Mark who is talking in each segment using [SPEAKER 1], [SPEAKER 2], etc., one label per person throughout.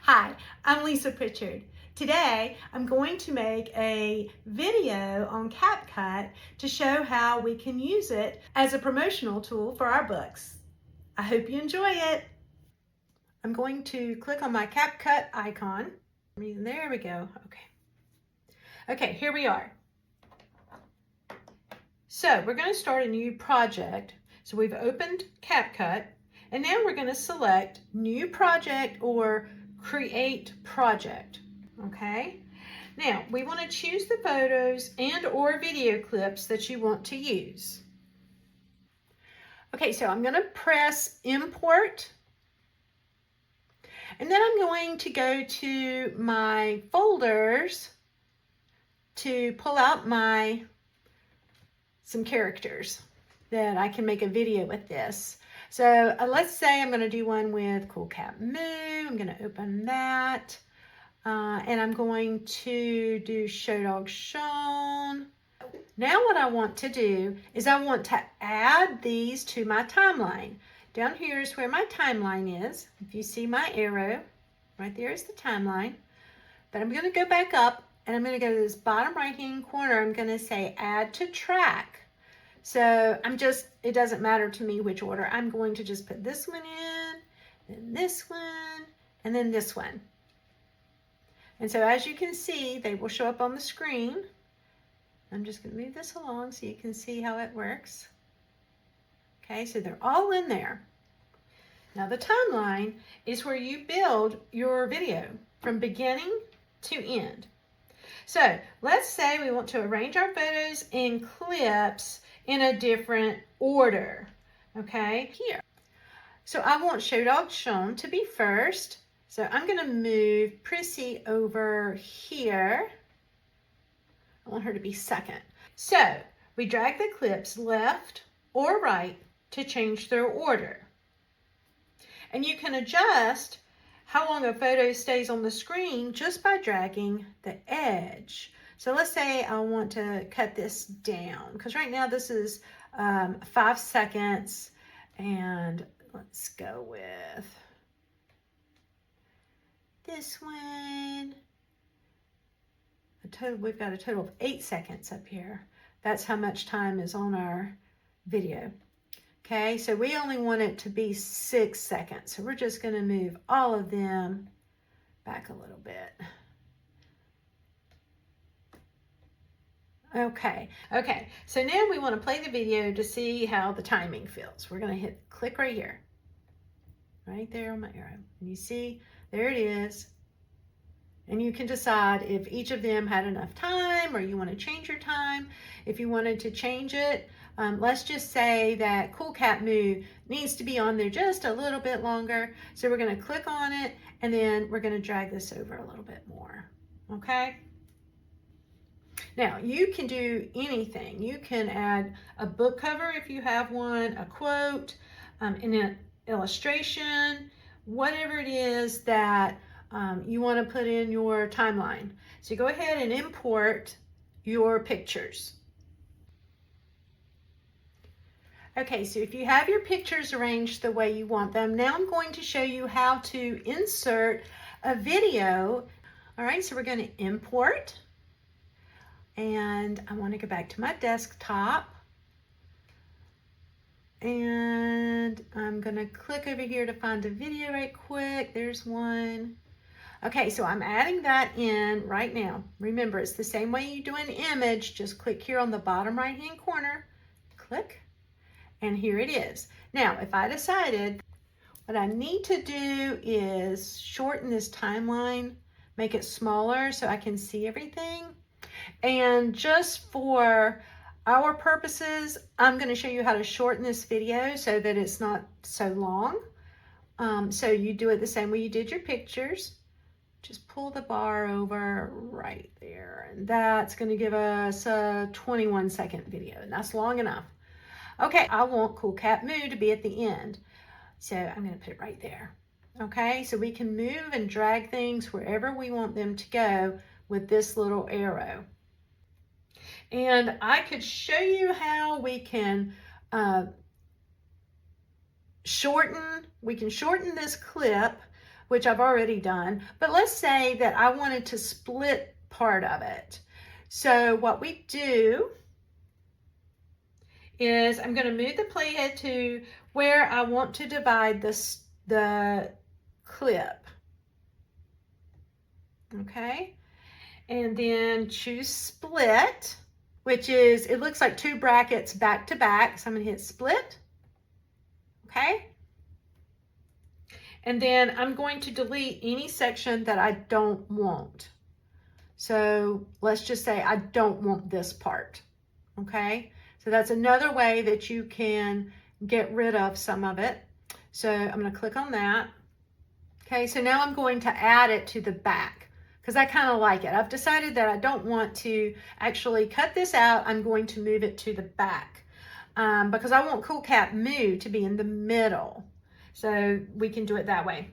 [SPEAKER 1] Hi, I'm Lisa Pritchard. Today, I'm going to make a video on CapCut to show how we can use it as a promotional tool for our books. I hope you enjoy it. I'm going to click on my CapCut icon. There we go. Okay, here we are. So we're going to start a new project. So we've opened CapCut, and now we're going to select New Project or Create Project. Okay, now we want to choose the photos and or video clips that you want to use. Okay, so I'm going to press Import, and then I'm going to go to my folders to pull out some characters that I can make a video with this. So let's say I'm going to do one with Cool Cat Moo. I'm going to open that. And I'm going to do Show Dog Shown. Now what I want to do is I want to add these to my timeline. Down here is where my timeline is. If you see my arrow, right there is the timeline. But I'm going to go back up and I'm going to go to this bottom right hand corner. I'm going to say Add to Track. So it doesn't matter to me which order. I'm going to just put this one in, then this one, and then this one. And so as you can see, they will show up on the screen. I'm just going to move this along so you can see how it works. Okay, so they're all in there. Now the timeline is where you build your video from beginning to end. So let's say we want to arrange our photos and clips in a different order. Okay, here. So I want Show Dog Shown to be first. So I'm going to move Prissy over here. I want her to be second. So we drag the clips left or right to change their order. And you can adjust how long a photo stays on the screen just by dragging the edge. So let's say I want to cut this down because right now this is 5 seconds, and let's go with this one. We've got a total of 8 seconds up here. That's how much time is on our video. Okay, so we only want it to be 6 seconds. So we're just going to move all of them back a little bit. Okay, so now we want to play the video to see how the timing feels. We're going to hit click right here. Right there on my arrow. And you see, there it is. And you can decide if each of them had enough time or you want to change your time. If you wanted to change it, let's just say that Cool Cat Moo needs to be on there just a little bit longer. So we're going to click on it and then we're going to drag this over a little bit more. Okay? Now, you can do anything. You can add a book cover if you have one, a quote, an illustration, whatever it is that you want to put in your timeline. So go ahead and import your pictures. Okay, so if you have your pictures arranged the way you want them, now I'm going to show you how to insert a video. All right, so we're going to import, and I want to go back to my desktop. And I'm going to click over here to find a video right quick. There's one. Okay, so I'm adding that in right now. Remember, it's the same way you do an image. Just click here on the bottom right-hand corner. Click, and here it is. Now, if I decided what I need to do is shorten this timeline, make it smaller so I can see everything. And just for our purposes, I'm going to show you how to shorten this video so that it's not so long. So you do it the same way you did your pictures. Just pull the bar over right there, and that's going to give us a 21-second video, and that's long enough. Okay, I want Cool Cat Moo to be at the end, so I'm going to put it right there. Okay, so we can move and drag things wherever we want them to go with this little arrow. And I could show you how we can shorten this clip which I've already done. But let's say that I wanted to split part of it. So what we do is I'm going to move the playhead to where I want to divide the clip. Okay, and then choose split, which is, it looks like 2 brackets back to back. So I'm going to hit split. Okay, and then I'm going to delete any section that I don't want. So let's just say I don't want this part. Okay, so that's another way that you can get rid of some of it. So I'm going to click on that. Okay, so now I'm going to add it to the back because I kind of like it. I've decided that I don't want to actually cut this out. I'm going to move it to the back because I want Cool Cat Moo to be in the middle. So we can do it that way.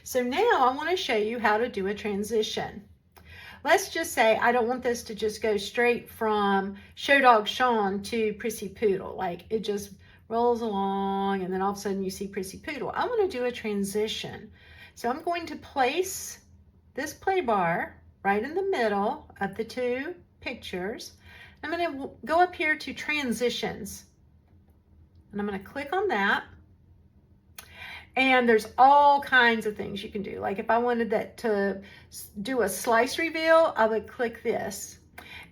[SPEAKER 1] So now I want to show you how to do a transition. Let's just say I don't want this to just go straight from Show Dog Sean to Prissy Poodle. Like it just rolls along and then all of a sudden you see Prissy Poodle. I want to do a transition. So I'm going to place this play bar right in the middle of the 2 pictures. I'm going to go up here to transitions and I'm going to click on that. And there's all kinds of things you can do. Like if I wanted that to do a slice reveal, I would click this.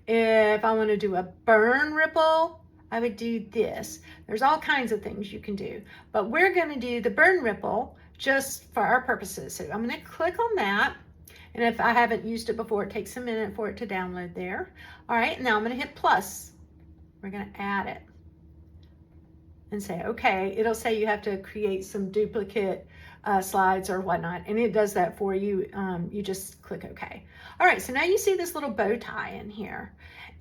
[SPEAKER 1] If I want to do a burn ripple, I would do this. There's all kinds of things you can do, but we're going to do the burn ripple just for our purposes. So I'm going to click on that. And if I haven't used it before, it takes a minute for it to download there. All right, now I'm going to hit plus. We're going to add it and say, okay, it'll say you have to create some duplicate slides or whatnot. And it does that for you. You just click okay. All right, so now you see this little bow tie in here.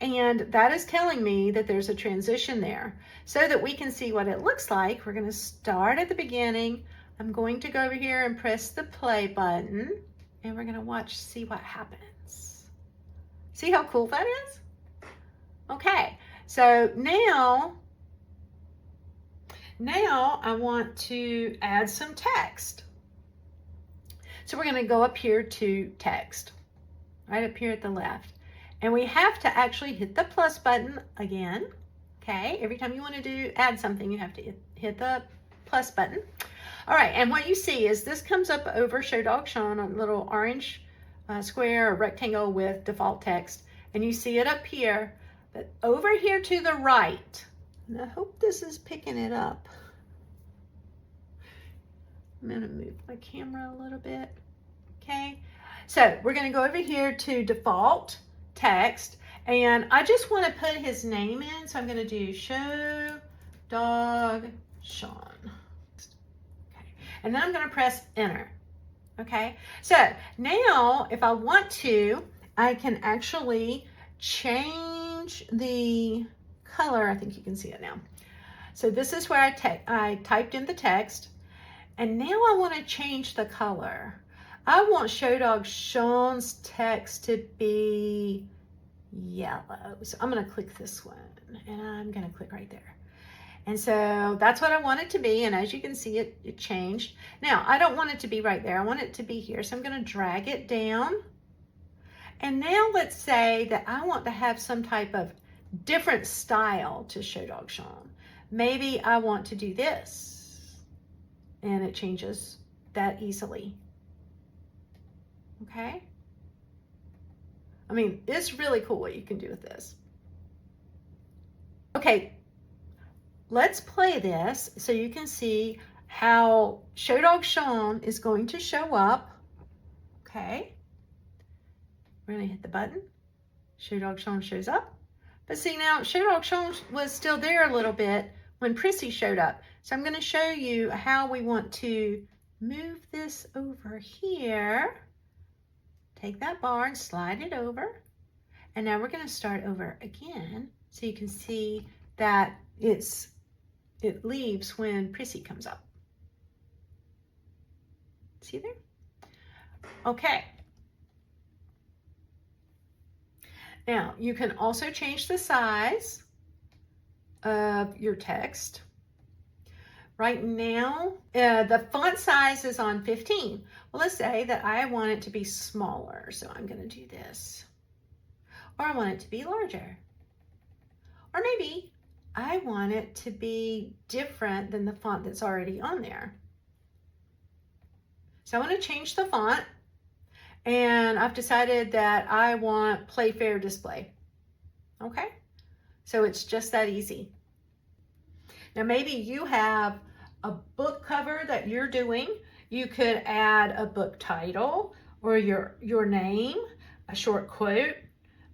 [SPEAKER 1] And that is telling me that there's a transition there. So that we can see what it looks like, we're going to start at the beginning. I'm going to go over here and press the play button. And we're going to see what happens. See how cool that is? Okay, so now I want to add some text. So we're going to go up here to text, right up here at the left. And we have to actually hit the plus button again. Okay, every time you want to add something, you have to hit the plus button. All right, and what you see is this comes up over Show Dog Sean, a little orange square or rectangle with default text. And you see it up here, but over here to the right, and I hope this is picking it up. I'm going to move my camera a little bit. Okay, so we're going to go over here to default text, and I just want to put his name in, so I'm going to do Show Dog Sean. Okay, and then I'm going to press enter. Okay, so now if I want to, I can actually change the color. I think you can see it now. So this is where I typed in the text, and now I want to change the color. I want Show Dog Sean's text to be yellow. So I'm going to click this one, and I'm going to click right there. And so that's what I want it to be, and as you can see, it changed. Now, I don't want it to be right there. I want it to be here, so I'm going to drag it down. And now let's say that I want to have some type of different style to Show Dog Sean. Maybe I want to do this, and it changes that easily. Okay? I mean, it's really cool what you can do with this. Okay, let's play this so you can see how Show Dog Sean is going to show up. Okay. We're going to hit the button. Show Dog Sean shows up. But see, now Show Dog Sean was still there a little bit when Prissy showed up. So I'm going to show you how we want to move this over here. Take that bar and slide it over. And now we're going to start over again so you can see that it leaves when Prissy comes up. See there? Okay. Now, you can also change the size of your text. Right now, the font size is on 15. Well, let's say that I want it to be smaller. So I'm going to do this. Or I want it to be larger. Or maybe I want it to be different than the font that's already on there. So I want to change the font. And I've decided that I want Playfair Display. Okay? So it's just that easy. Now maybe you have a book cover that you're doing. You could add a book title or your name, a short quote,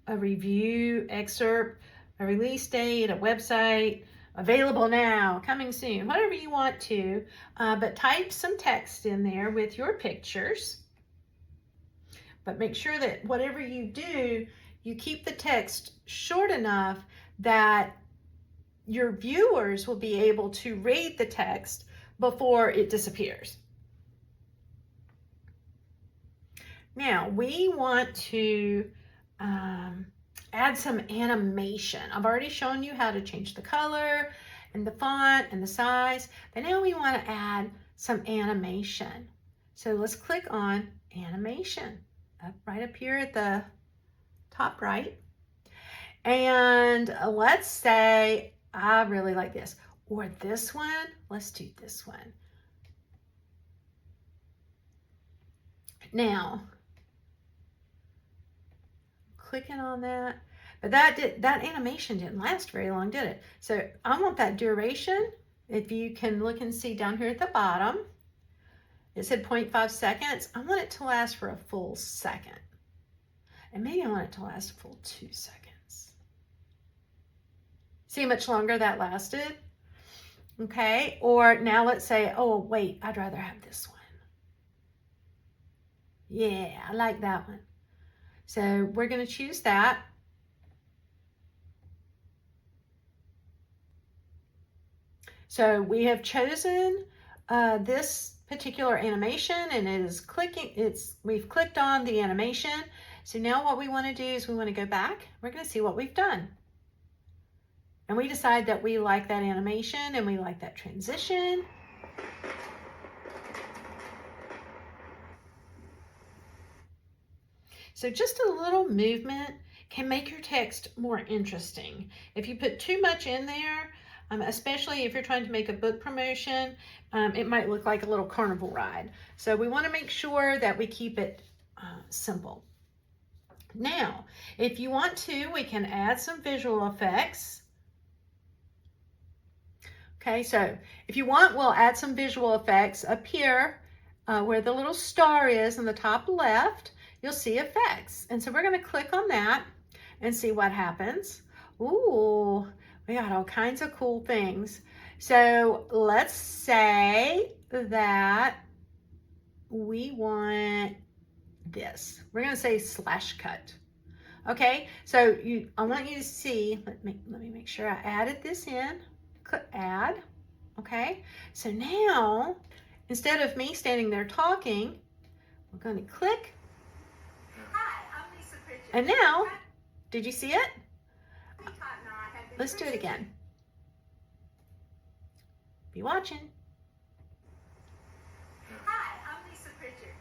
[SPEAKER 1] a review, excerpt, a release date, a website, available now, coming soon, whatever you want to, but type some text in there with your pictures. But make sure that whatever you do, you keep the text short enough that your viewers will be able to read the text before it disappears. Now, we want to add some animation. I've already shown you how to change the color and the font and the size, but now we want to add some animation. So let's click on animation, right up here at the top right. And let's say I really like this, or this one. Let's do this one. Now, clicking on that, but that animation didn't last very long, did it? So I want that duration. If you can look and see down here at the bottom, it said 0.5 seconds. I want it to last for a full second. And maybe I want it to last a full 2 seconds. See how much longer that lasted? Okay, or now let's say, oh wait, I'd rather have this one. Yeah, I like that one. So we're going to choose that. So we have chosen this particular animation, and it is we've clicked on the animation. So now what we want to do is we want to go back. We're going to see what we've done. And we decide that we like that animation and we like that transition. So just a little movement can make your text more interesting. If you put too much in there, especially if you're trying to make a book promotion, it might look like a little carnival ride. So we want to make sure that we keep it simple. Now, if you want to, we can add some visual effects. Okay, so if you want, we'll add some visual effects up here where the little star is in the top left. You'll see effects. And so we're going to click on that and see what happens. Ooh, we got all kinds of cool things. So let's say that we want this. We're going to say /cut. Okay, so I want you to see, let me make sure I added this in. Click add. Okay, so now instead of me standing there talking, we're going to click.
[SPEAKER 2] Hi, I'm Lisa Pritchard.
[SPEAKER 1] And now, did you see it? Let's do it again. Be watching.
[SPEAKER 2] Hi, I'm Lisa Pritchard.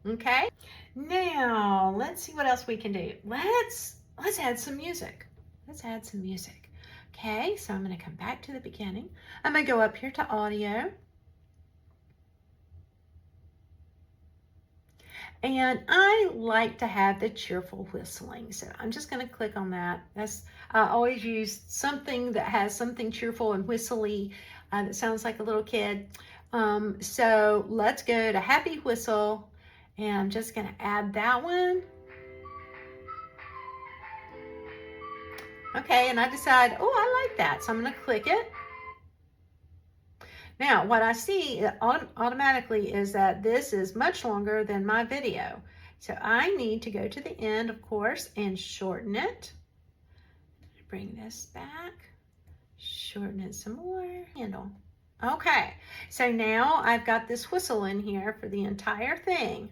[SPEAKER 1] Okay. Now, let's see what else we can do. Let's add some music. Let's add some music. Okay, so I'm going to come back to the beginning. I'm going to go up here to audio. And I like to have the cheerful whistling. So I'm just going to click on that. I always use something that has something cheerful and whistly that sounds like a little kid. So let's go to Happy Whistle. And I'm just going to add that one. Okay, and I decide, oh, I like that. So I'm going to click it. Now, what I see automatically is that this is much longer than my video. So I need to go to the end, of course, and shorten it. Bring this back, shorten it some more, handle. Okay, so now I've got this whistle in here for the entire thing.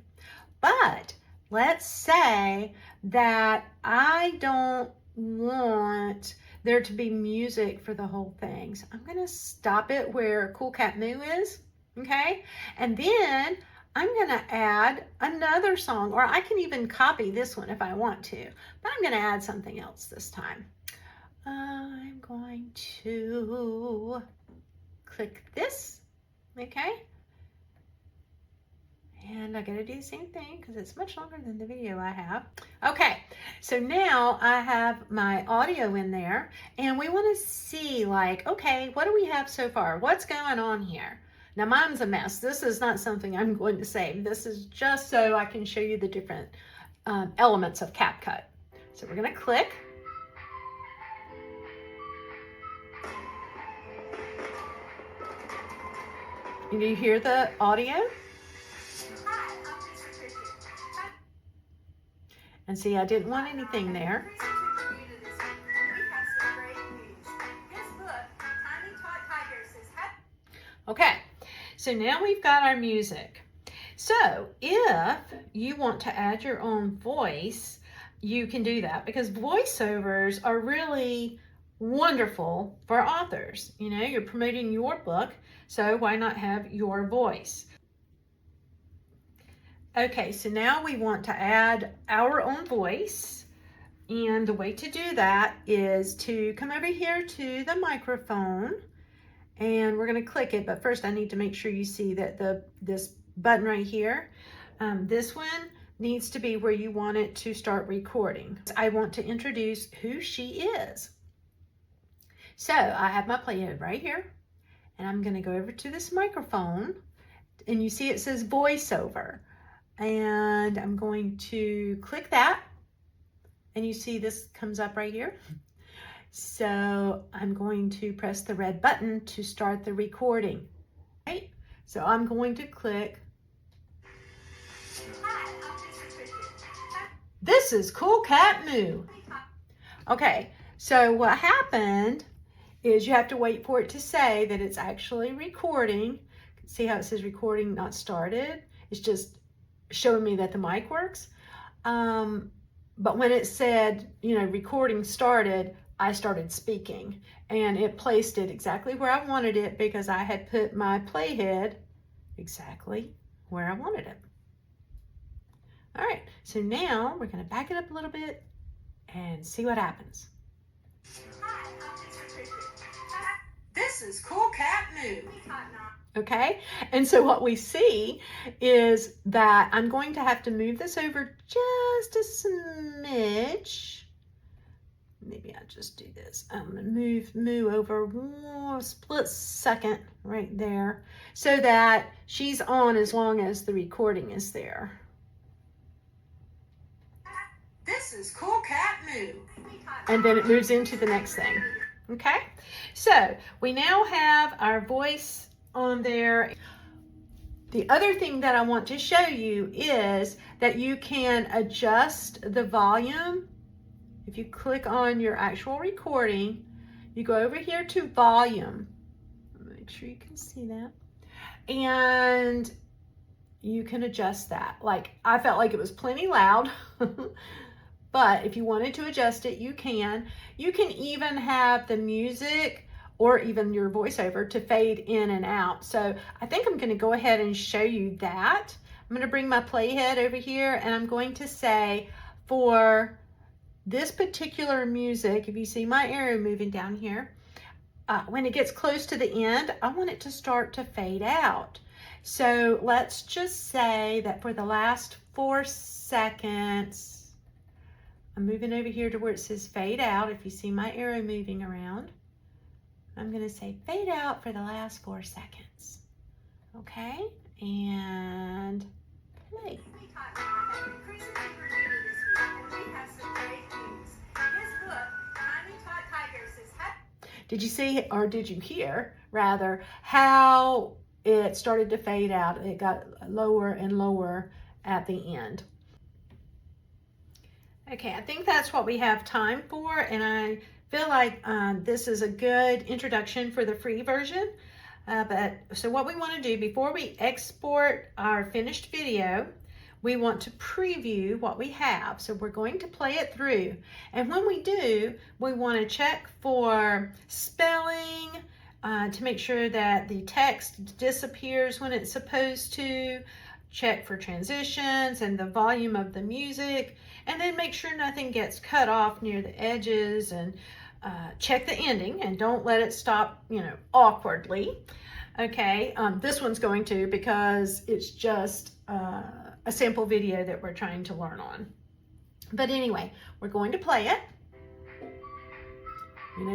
[SPEAKER 1] But let's say that I don't want there to be music for the whole thing. So I'm going to stop it where Cool Cat Moo is, okay? And then I'm going to add another song, or I can even copy this one if I want to, but I'm going to add something else this time. I'm going to click this, okay? And I gotta do the same thing because it's much longer than the video I have. Okay, so now I have my audio in there and we want to see like, okay, what do we have so far? What's going on here? Now mine's a mess. This is not something I'm going to save. This is just so I can show you the different elements of CapCut. So we're gonna click. Do you hear the audio? And see, I didn't want anything there. Okay, so now we've got our music. So if you want to add your own voice, you can do that because voiceovers are really wonderful for authors. You know, you're promoting your book, so why not have your voice? Okay, so now we want to add our own voice, and the way to do that is to come over here to the microphone, and we're going to click it, but first I need to make sure you see that this button right here, this one needs to be where you want it to start recording. I want to introduce who she is. So I have my playhead right here, and I'm going to go over to this microphone, and you see it says voiceover. And I'm going to click that, and you see this comes up right here. So I'm going to press the red button to start the recording. Right? So I'm going to click. This is Cool Cat Moo. Okay, so what happened is you have to wait for it to say that it's actually recording. See how it says recording not started? It's just showing me that the mic works. But when it said, you know, recording started, I started speaking, and it placed it exactly where I wanted it because I had put my playhead exactly where I wanted it. All right, so now we're going to back it up a little bit and see what happens.
[SPEAKER 2] Hi, I'm Pritchard.
[SPEAKER 1] This is Cool Cat Moo. Okay, and so what we see is that I'm going to have to move this over just a smidge. Maybe I'll just do this. I'm going to move over one split second right there so that she's on as long as the recording is there. This is Cool Cat Moo. And then it moves into the next thing. Okay, so we now have our voice on there. The other thing that I want to show you is that you can adjust the volume. If you click on your actual recording, you go over here to volume. Make sure you can see that. And you can adjust that. Like, I felt like it was plenty loud. But if you wanted to adjust it, you can. You can even have the music or even your voiceover to fade in and out. So I think I'm going to go ahead and show you that. I'm going to bring my playhead over here, and I'm going to say for this particular music, if you see my arrow moving down here, when it gets close to the end, I want it to start to fade out. So let's just say that for the last 4 seconds, I'm moving over here to where it says fade out. If you see my arrow moving around, I'm going to say fade out for the last 4 seconds. Okay, and play. Did you see, or did you hear, rather, how it started to fade out? It got lower and lower at the end. Okay, I think that's what we have time for, and I feel like this is a good introduction for the free version. So what we want to do before we export our finished video, we want to preview what we have. So we're going to play it through. And when we do, we want to check for spelling, to make sure that the text disappears when it's supposed to, check for transitions and the volume of the music, and then make sure nothing gets cut off near the edges, and check the ending and don't let it stop, awkwardly. Okay, this one's going to, because it's just a sample video that we're trying to learn on. But anyway, we're going to play it.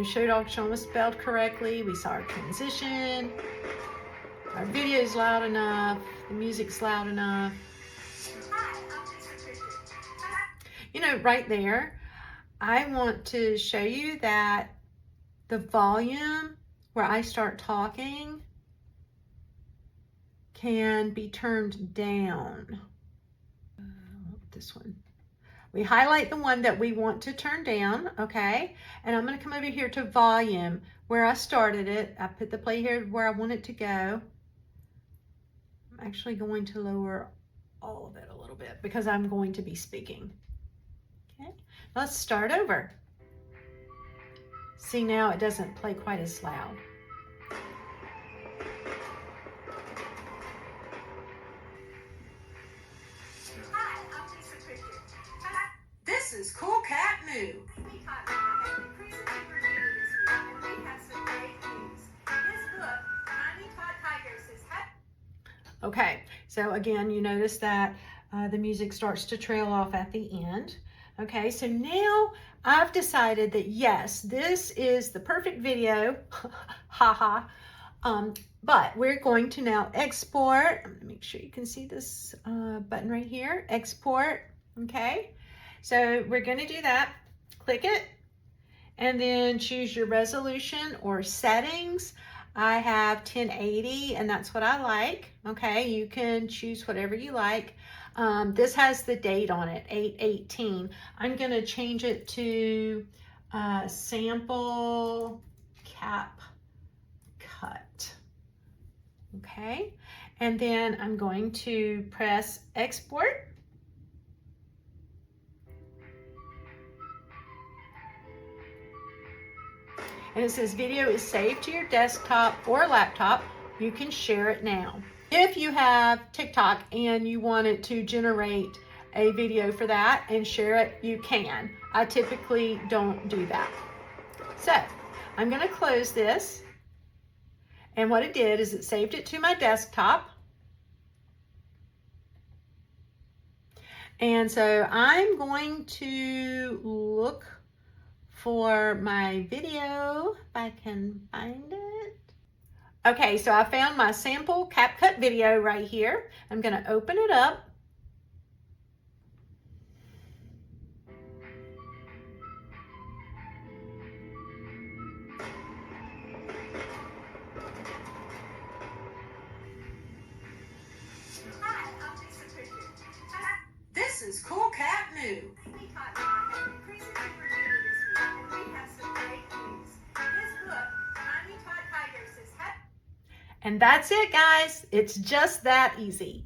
[SPEAKER 1] Show dog show was spelled correctly. We saw our transition. Our video's loud enough. The music's loud enough.
[SPEAKER 2] Hi, I'm Pritchard.
[SPEAKER 1] Right there, I want to show you that the volume where I start talking can be turned down. This one. We highlight the one that we want to turn down, okay? And I'm going to come over here to volume where I started it. I put the play here where I want it to go. I'm actually going to lower all of it a little bit because I'm going to be speaking. Okay, let's start over. See, now it doesn't play quite as loud.
[SPEAKER 2] Hi, I'm Pritchard.
[SPEAKER 1] This is Cool Cat Moo.
[SPEAKER 2] We caught a crazy paper beauty this week, and we have some great news. His book, Tiny Tot Tigers, is
[SPEAKER 1] Okay, so again, you notice that the music starts to trail off at the end. Okay, so now I've decided that yes, this is the perfect video, haha. But we're going to now export. I'm gonna make sure you can see this button right here, export. Okay, so we're gonna do that. Click it, and then choose your resolution or settings. I have 1080, and that's what I like. Okay, you can choose whatever you like. This has the date on it, 8/18. I'm gonna change it to sample CapCut. Okay, and then I'm going to press export. And it says video is saved to your desktop or laptop. You can share it now. If you have TikTok and you want it to generate a video for that and share it, you can. I typically don't do that. So I'm going to close this. And what it did is it saved it to my desktop. And so I'm going to look for my video, if I can find it. Okay, so I found my sample CapCut video right here. I'm going to open it up.
[SPEAKER 2] Hi, I'm Pritchard.
[SPEAKER 1] This is Cool Cat Moo.
[SPEAKER 2] We caught a crazy paper beauty this week, and we have some great news. His book, Tiny Tot Tigers, is
[SPEAKER 1] And that's it, guys. It's just that easy.